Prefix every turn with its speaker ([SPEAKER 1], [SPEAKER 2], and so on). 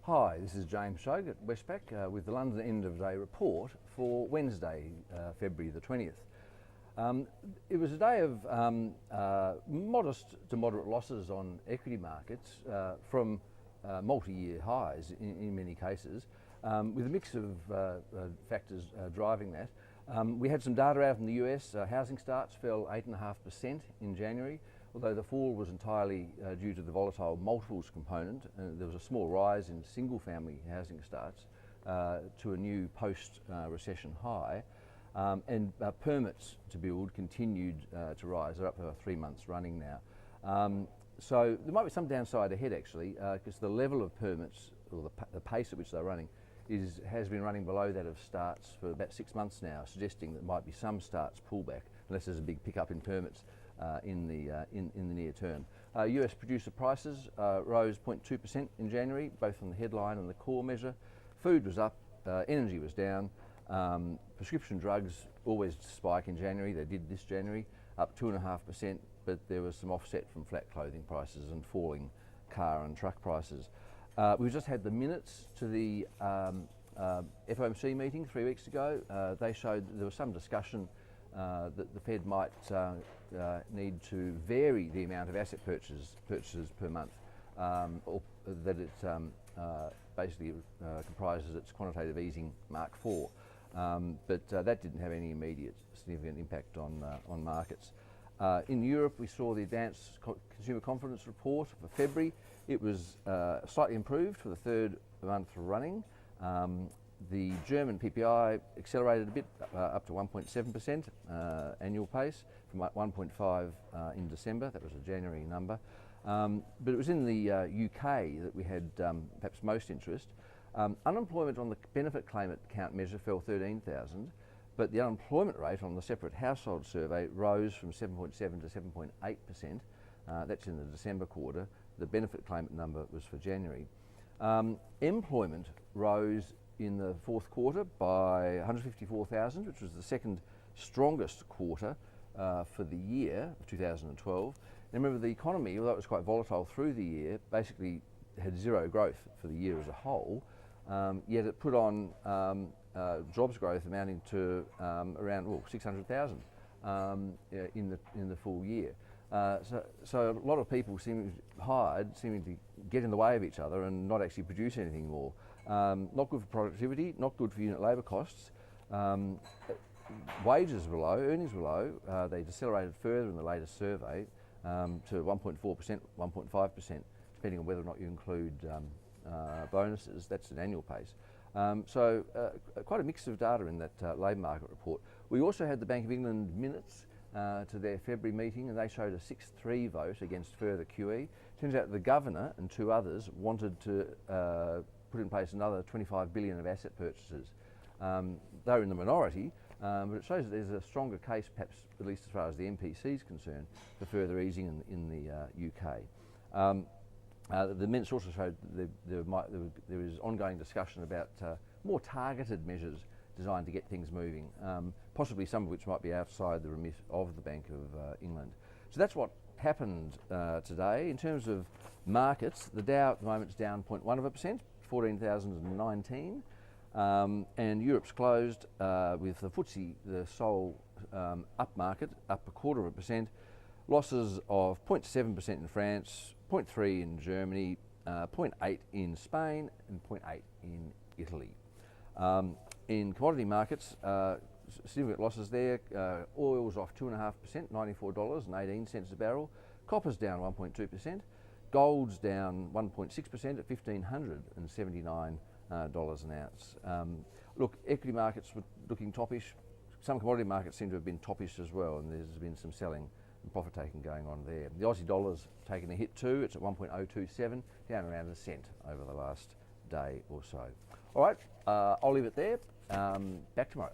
[SPEAKER 1] Hi, this is James Shug at Westpac with the London End of Day report for Wednesday, February the 20th. It was a day of modest to moderate losses on equity markets from multi-year highs in many cases, with a mix of factors driving that. We had some data out in the US. Housing starts fell 8.5% in January, although the fall was entirely due to the volatile multiples component. There was a small rise in single-family housing starts to a new post-recession high, and permits to build continued to rise. They're up for 3 months running now. So there might be some downside ahead actually, because the level of permits, or the pace at which they're running, has been running below that of starts for about 6 months now, suggesting that there might be some starts pullback unless there's a big pickup in permits in the near term. US producer prices rose 0.2% in January, both on the headline and the core measure. Food was up, energy was down. Prescription drugs always spike in January. They did this January, up 2.5%, but there was some offset from flat clothing prices and falling car and truck prices. We've just had the minutes to the FOMC meeting 3 weeks ago. They showed that there was some discussion that the Fed might need to vary the amount of asset purchases per month, or that it basically comprises its quantitative easing Mark IV. But that didn't have any immediate significant impact on markets. In Europe, we saw the advanced consumer confidence report for February. It was slightly improved for the third month running. The German PPI accelerated a bit, up to 1.7% annual pace from 1.5 in December. That was a January number. But it was in the UK that we had perhaps most interest. Unemployment on the benefit claimant count measure fell 13,000, but the unemployment rate on the separate household survey rose from 7.7 to 7.8%. That's in the December quarter. The benefit claimant number was for January. Employment rose in the fourth quarter by 154,000, which was the second strongest quarter for the year of 2012. And remember, the economy, although it was quite volatile through the year, basically had zero growth for the year as a whole, yet it put on jobs growth amounting to around 600,000 in the full year. So a lot of people seeming to get in the way of each other and not actually produce anything more. Not good for productivity, not good for unit labour costs. Wages were low, earnings were low. They decelerated further in the latest survey to 1.4%, 1.5%, depending on whether or not you include bonuses. That's an annual pace. So quite a mix of data in that labour market report. We also had the Bank of England minutes to their February meeting, and they showed a 6-3 vote against further QE. Turns out the governor and two others wanted to put in place another 25 billion of asset purchases. They're in the minority, but it shows that there's a stronger case, perhaps at least as far as the MPC is concerned, for further easing in the UK. The minutes also showed that there is ongoing discussion about more targeted measures designed to get things moving, possibly some of which might be outside the remit of the Bank of England. So that's what happened today. In terms of markets, the Dow at the moment is down 0.1%, 14,019, and Europe's closed with the FTSE, the sole up market, up 0.25%, losses of 0.7% in France, 0.3% in Germany, 0.8% in Spain, and 0.8% in Italy. In commodity markets, significant losses there. Oil's off 2.5%, $94.18 a barrel. Copper's down 1.2%. Gold's down 1.6% at $1,579 an ounce. Look, equity markets were looking toppish. Some commodity markets seem to have been toppish as well, and there's been some selling and profit taking going on there. The Aussie dollar's taken a hit too. It's at 1.027, down around a cent over the last day or so. All right, I'll leave it there. Back tomorrow.